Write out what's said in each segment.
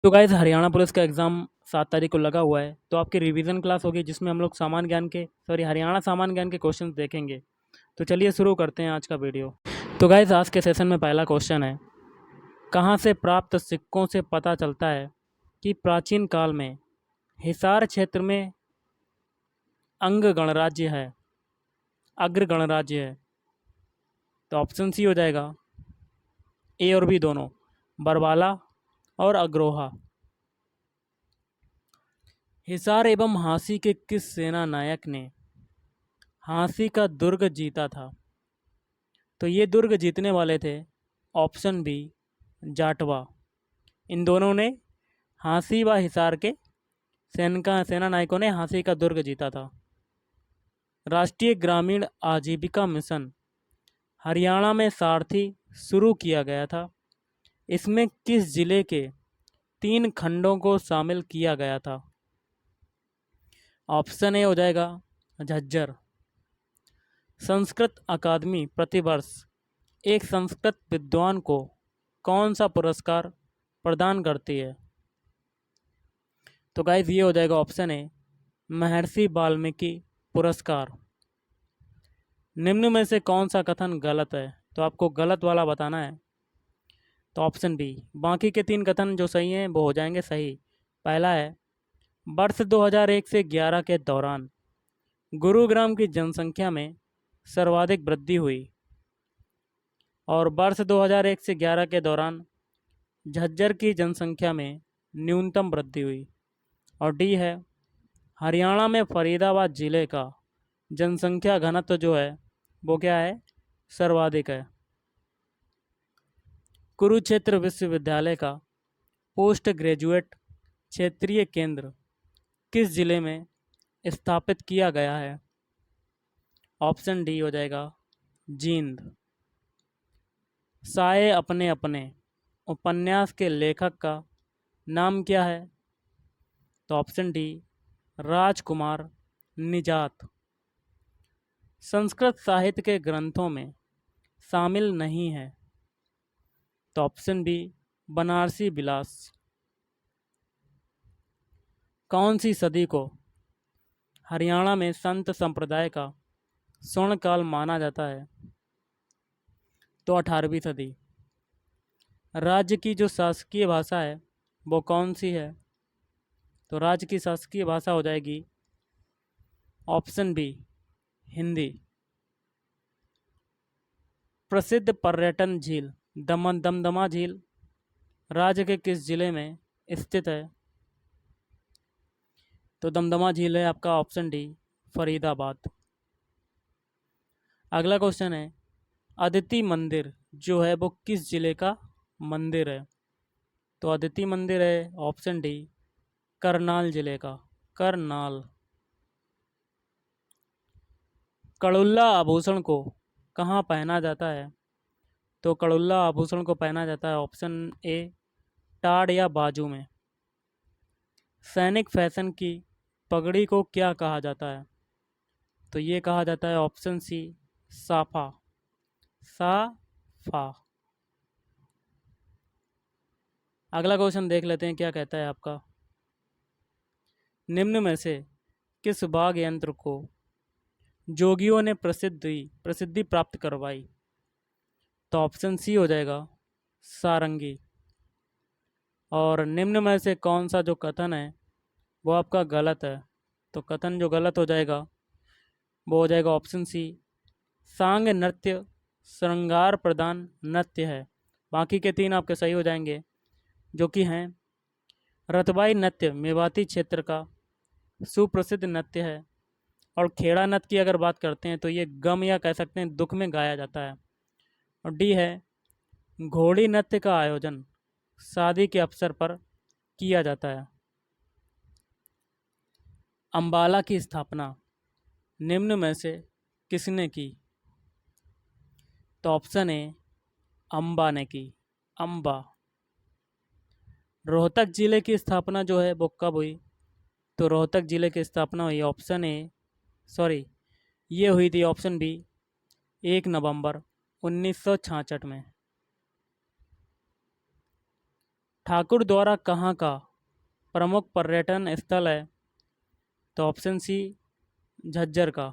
तो guys Haryana police का exam 7 तारीख को लगा हुआ है, तो आपकी रिवीजन क्लास होगी जिसमें हम लोग हरियाणा सामान्य ज्ञान के क्वेश्चंस देखेंगे। तो चलिए शुरू करते हैं आज का वीडियो। तो गाइज़ आज के सेशन में पहला क्वेश्चन है, कहाँ से प्राप्त सिक्कों से पता चलता है कि प्राचीन काल में हिसार क्षेत्र में अंग गणराज्य है, अग्र गणराज्य है? तो ऑप्शन सी हो जाएगा, ए और बी दोनों, बरवाला और अग्रोहा। हिसार एवं हांसी के किस सेना नायक ने हांसी का दुर्ग जीता था? तो ये दुर्ग जीतने वाले थे ऑप्शन बी, जाटवा। इन दोनों ने हांसी व हिसार के सेना नायकों ने हांसी का दुर्ग जीता था। राष्ट्रीय ग्रामीण आजीविका मिशन हरियाणा में सारथी शुरू किया गया था। इसमें किस जिले के 3 खंडों को शामिल किया गया था? ऑप्शन ए हो जाएगा झज्जर। संस्कृत अकादमी प्रतिवर्ष एक संस्कृत विद्वान को कौन सा पुरस्कार प्रदान करती है? तो गाइस ये हो जाएगा ऑप्शन ए, महर्षि वाल्मीकि पुरस्कार। निम्न में से कौन सा कथन गलत है? तो आपको गलत वाला बताना है। तो ऑप्शन बी, बाकी के 3 कथन जो सही हैं वो हो जाएंगे सही। पहला है, वर्ष 2001 से 11 के दौरान गुरुग्राम की जनसंख्या में सर्वाधिक वृद्धि हुई, और वर्ष 2001 से 11 के दौरान झज्जर की जनसंख्या में न्यूनतम वृद्धि हुई। और डी है, हरियाणा में फरीदाबाद जिले का जनसंख्या घनत्व जो है वो क्या है, सर्वाधिक है। कुरुक्षेत्र विश्वविद्यालय का पोस्ट ग्रेजुएट क्षेत्रीय केंद्र किस जिले में स्थापित किया गया है? ऑप्शन डी हो जाएगा जींद। साए अपने अपने उपन्यास के लेखक का नाम क्या है? तो ऑप्शन डी, राजकुमार निजात। संस्कृत साहित्य के ग्रंथों में शामिल नहीं है। तो ऑप्शन बी, बनारसी विलास। कौन सी सदी को हरियाणा में संत संप्रदाय का स्वर्णकाल माना जाता है? तो 18वीं सदी। राज्य की जो शासकीय भाषा है वो कौन सी है? तो राज्य की शासकीय भाषा हो जाएगी ऑप्शन बी, हिंदी। प्रसिद्ध पर्यटन झील दमदमा झील राज्य के किस जिले में स्थित है? तो दमदमा झील है आपका ऑप्शन डी, फरीदाबाद। अगला क्वेश्चन है, अदिति मंदिर जो है वो किस जिले का मंदिर है? तो अदिति मंदिर है ऑप्शन डी, करनाल जिले का, करनाल। कड़ुल्ला आभूषण को कहाँ पहना जाता है? तो कड़ुल्ला आभूषण को पहना जाता है ऑप्शन ए, टाड़ या बाजू में। सैनिक फैशन की पगड़ी को क्या कहा जाता है? तो ये कहा जाता है ऑप्शन सी, साफा, साफा। अगला क्वेश्चन देख लेते हैं क्या कहता है आपका। निम्न में से किस वाद्य यंत्र को जोगियों ने प्रसिद्धि प्राप्त करवाई? तो ऑप्शन सी हो जाएगा सारंगी। और निम्न में से कौन सा जो कथन है वो आपका गलत है? तो कथन जो गलत हो जाएगा वो हो जाएगा ऑप्शन सी, सांग नृत्य श्रृंगार प्रधान नृत्य है। बाकी के 3 आपके सही हो जाएंगे, जो कि हैं रतबाई नृत्य मेवाती क्षेत्र का सुप्रसिद्ध नृत्य है। और खेड़ा नृत्य की अगर बात करते हैं तो ये गम या कह सकते हैं दुख में गाया जाता है। और डी है, घोड़ी नृत्य का आयोजन शादी के अवसर पर किया जाता है। अंबाला की स्थापना निम्न में से किसने की? तो ऑप्शन ए, अम्बा ने की, अम्बा। रोहतक जिले की स्थापना जो है वो कब हुई? तो रोहतक जिले की स्थापना हुई ऑप्शन ए, सॉरी, ये हुई थी ऑप्शन बी, 1 नवंबर 1966 में। ठाकुर द्वारा कहाँ का प्रमुख पर्यटन स्थल है? तो ऑप्शन सी झज्जर का,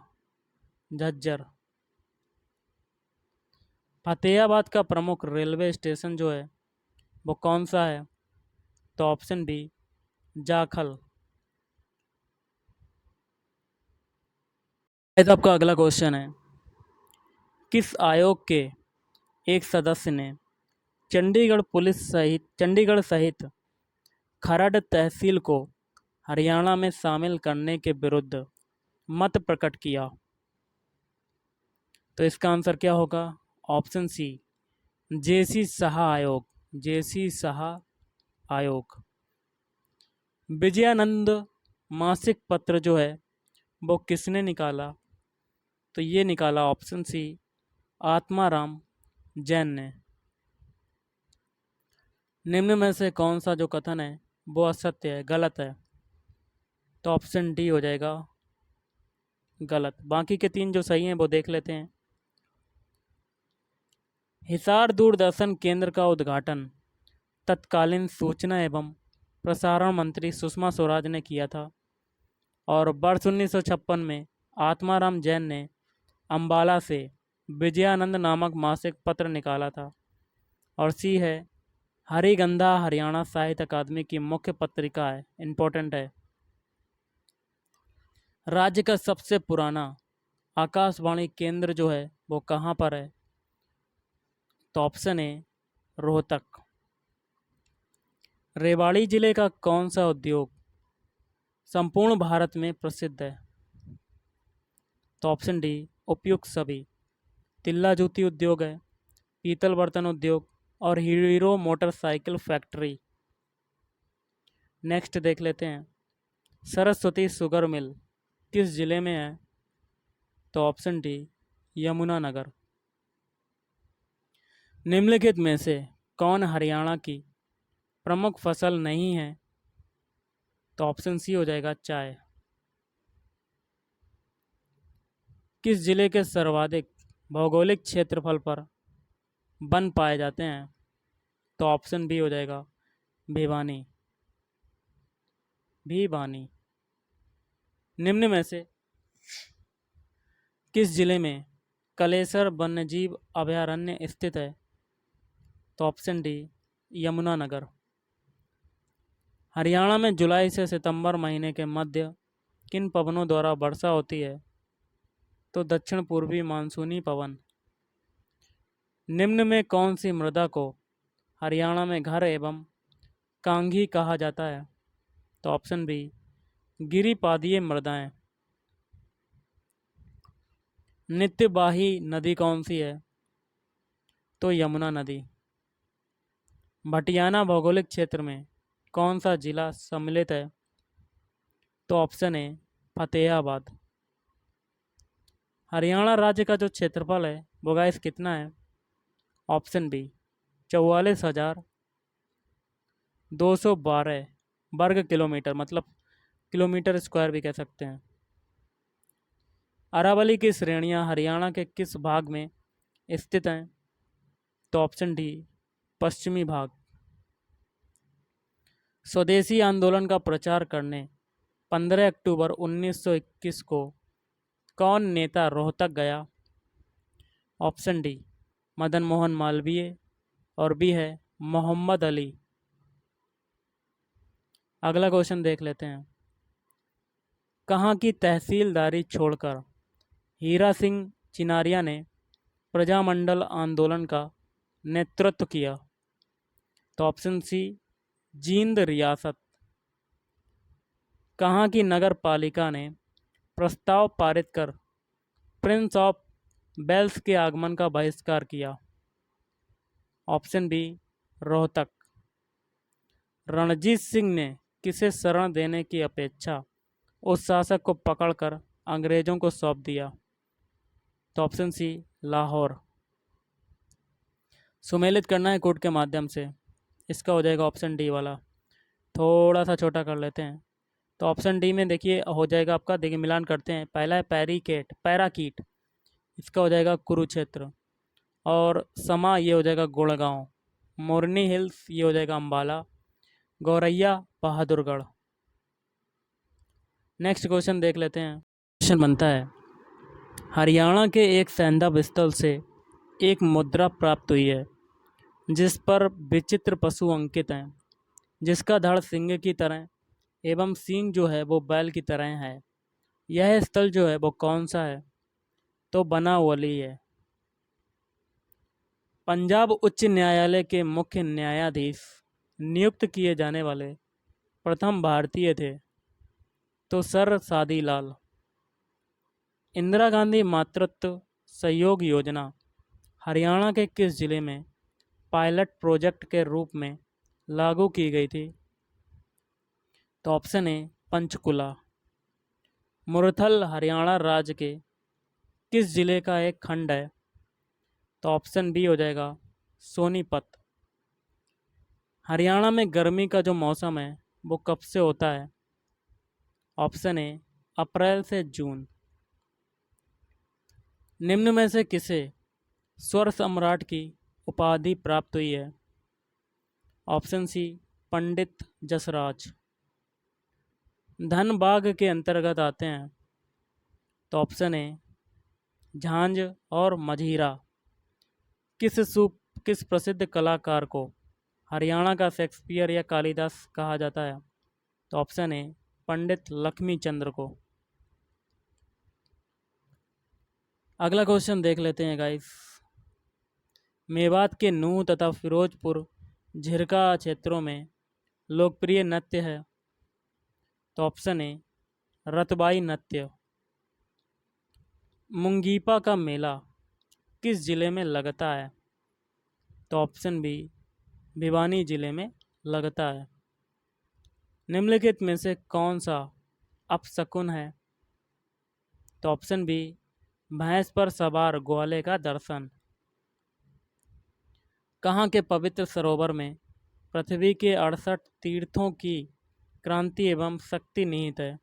झज्जर। फतेहाबाद का प्रमुख रेलवे स्टेशन जो है वो कौन सा है? तो ऑप्शन बी जाखल। तो आपका अगला क्वेश्चन है, किस आयोग के एक सदस्य ने चंडीगढ़ सहित खरड़ तहसील को हरियाणा में शामिल करने के विरुद्ध मत प्रकट किया? तो इसका आंसर क्या होगा? ऑप्शन सी जेसी शाह आयोग, जेसी शाह आयोग। विजयानंद मासिक पत्र जो है वो किसने निकाला? तो ये निकाला ऑप्शन सी आत्माराम जैन ने। निम्न में से कौन सा जो कथन है वो असत्य है, गलत है? तो ऑप्शन डी हो जाएगा गलत। बाकी के 3 जो सही हैं वो देख लेते हैं। हिसार दूरदर्शन केंद्र का उद्घाटन तत्कालीन सूचना एवं प्रसारण मंत्री सुषमा स्वराज ने किया था और वर्ष 1956 में आत्माराम जैन ने अंबाला से विजयानंद नामक मासिक पत्र निकाला था। और सी है हरिगंधा हरियाणा साहित्य अकादमी की मुख्य पत्रिका है, इम्पोर्टेंट है। राज्य का सबसे पुराना आकाशवाणी केंद्र जो है वो कहाँ पर है? तो ऑप्शन ए रोहतक। रेवाड़ी जिले का कौन सा उद्योग संपूर्ण भारत में प्रसिद्ध है? तो ऑप्शन डी उपयुक्त सभी। तिल्ला जूती उद्योग है, पीतल बर्तन उद्योग और हीरो मोटरसाइकिल फैक्ट्री। नेक्स्ट देख लेते हैं, सरस्वती शुगर मिल किस जिले में है? तो ऑप्शन डी यमुनानगर। निम्नलिखित में से कौन हरियाणा की प्रमुख फसल नहीं है? तो ऑप्शन सी हो जाएगा चाय। किस जिले के सर्वाधिक भौगोलिक क्षेत्रफल पर वन पाए जाते हैं? तो ऑप्शन बी हो जाएगा भिवानी, भिवानी। निम्न में से किस जिले में कलेसर वन्यजीव अभयारण्य स्थित है? तो ऑप्शन डी यमुनानगर। हरियाणा में जुलाई से सितंबर महीने के मध्य किन पवनों द्वारा वर्षा होती है? तो दक्षिण पूर्वी मानसूनी पवन। निम्न में कौन सी मृदा को हरियाणा में घर एवं कांघी कहा जाता है? तो ऑप्शन बी गिरिपादीय मृदाएं। नित्यवाही नदी कौन सी है? तो यमुना नदी। भटियाना भौगोलिक क्षेत्र में कौन सा जिला सम्मिलित है? तो ऑप्शन ए फतेहाबाद। हरियाणा राज्य का जो क्षेत्रफल है वो गाइस कितना है? ऑप्शन बी 44,212 वर्ग किलोमीटर, मतलब किलोमीटर स्क्वायर भी कह सकते हैं। अरावली की श्रेणियां हरियाणा के किस भाग में स्थित हैं? तो ऑप्शन डी पश्चिमी भाग। स्वदेशी आंदोलन का प्रचार करने 15 अक्टूबर 1921 को कौन नेता रोहतक गया? ऑप्शन डी मदन मोहन मालवीय और बी है मोहम्मद अली। अगला क्वेश्चन देख लेते हैं, कहाँ की तहसीलदारी छोड़कर हीरा सिंह चिनारिया ने प्रजामंडल आंदोलन का नेतृत्व किया? तो ऑप्शन सी जींद रियासत। कहाँ की नगर पालिका ने प्रस्ताव पारित कर प्रिंस ऑफ वेल्स के आगमन का बहिष्कार किया? Option B Rohtak. रणजीत सिंह ने किसे शरण देने की अपेक्षा उस शासक को पकड़कर अंग्रेजों को सौंप दिया? तो ऑप्शन सी लाहौर। सुमेलित करना है कोर्ट के माध्यम से, इसका हो जाएगा ऑप्शन डी वाला। थोड़ा सा छोटा कर लेते हैं, तो ऑप्शन डी में देखिए हो जाएगा आपका, देखिए मिलान करते हैं। पहला है पैराकीट, इसका हो जाएगा कुरुक्षेत्र। और समा ये हो जाएगा गुड़गांव। मोरनी हिल्स ये हो जाएगा अम्बाला। गौरैया बहादुरगढ़। नेक्स्ट क्वेश्चन देख लेते हैं। क्वेश्चन बनता है, हरियाणा के एक सैंधव स्थल से एक मुद्रा प्राप्त हुई है जिस पर विचित्र पशु अंकित हैं, जिसका धड़ सिंह की तरह एवं सींग जो है वो बैल की तरह है। यह स्थल जो है वो कौन सा है? तो बनावली है। पंजाब उच्च न्यायालय के मुख्य न्यायाधीश नियुक्त किए जाने वाले प्रथम भारतीय थे तो सर सादी लाल। इंदिरा गांधी मातृत्व सहयोग योजना हरियाणा के किस जिले में पायलट प्रोजेक्ट के रूप में लागू की गई थी? तो ऑप्शन ए पंचकुला। मुरथल हरियाणा राज्य के किस जिले का एक खंड है? तो ऑप्शन बी हो जाएगा सोनीपत। हरियाणा में गर्मी का जो मौसम है वो कब से होता है? ऑप्शन ए अप्रैल से जून। निम्न में से किसे स्वर सम्राट की उपाधि प्राप्त हुई है? Option C Pandit Jasraj. धनबाग के अंतर्गत आते हैं तो ऑप्शन ए झांझ और मझीरा। किस प्रसिद्ध कलाकार को हरियाणा का शेक्सपियर या कालिदास कहा जाता है? तो ऑप्शन ए पंडित लक्ष्मी चंद्र को। अगला क्वेश्चन देख लेते हैं गाइस। मेवात के नूह तथा फिरोजपुर झिरका क्षेत्रों में लोकप्रिय नृत्य है? तो ऑप्शन ए रतबाई नृत्य। मुंगीपा का मेला किस जिले में लगता है? तो ऑप्शन बी भिवानी जिले में लगता है। निम्नलिखित में से कौन सा अपशकुन है? तो ऑप्शन बी भैंस पर सवार ग्वाले का दर्शन। कहाँ के पवित्र सरोवर में पृथ्वी के 68 तीर्थों की क्रांति एवं शक्ति निहित है?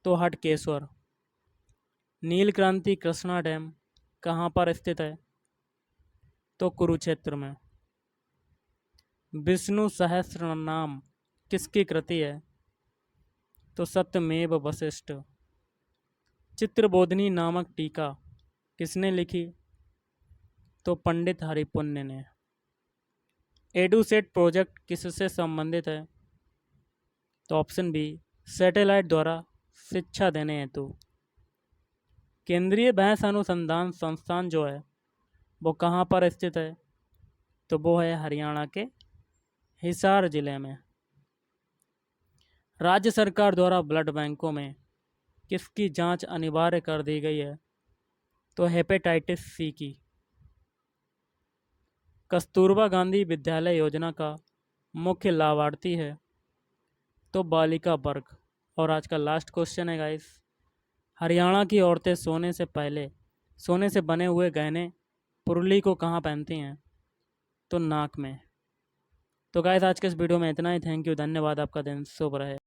तो हटकेश्वर। नील क्रांति कृष्णा डैम कहाँ पर स्थित है? तो कुरुक्षेत्र में। विष्णु सहस्रनाम किसकी कृति है? तो सत्यमेव वशिष्ठ। चित्रबोधिनी नामक टीका किसने लिखी? तो पंडित हरिपुण्य ने। एडुसेट प्रोजेक्ट किससे संबंधित है? तो ऑप्शन बी सैटेलाइट द्वारा शिक्षा देने हेतु। केंद्रीय भैंस अनुसंधान संस्थान जो है वो कहाँ पर स्थित है? तो वो है हरियाणा के हिसार जिले में। राज्य सरकार द्वारा ब्लड बैंकों में किसकी जांच अनिवार्य कर दी गई है? तो हेपेटाइटिस सी की। कस्तूरबा गांधी विद्यालय योजना का मुख्य लाभार्थी है? तो बालिका वर्ग। और आज का लास्ट क्वेश्चन है गाइस, हरियाणा की औरतें सोने से बने हुए गहने पुरली को कहाँ पहनती हैं? तो नाक में। तो गाइस आज के इस वीडियो में इतना ही। थैंक यू, धन्यवाद। आपका दिन शुभ रहे।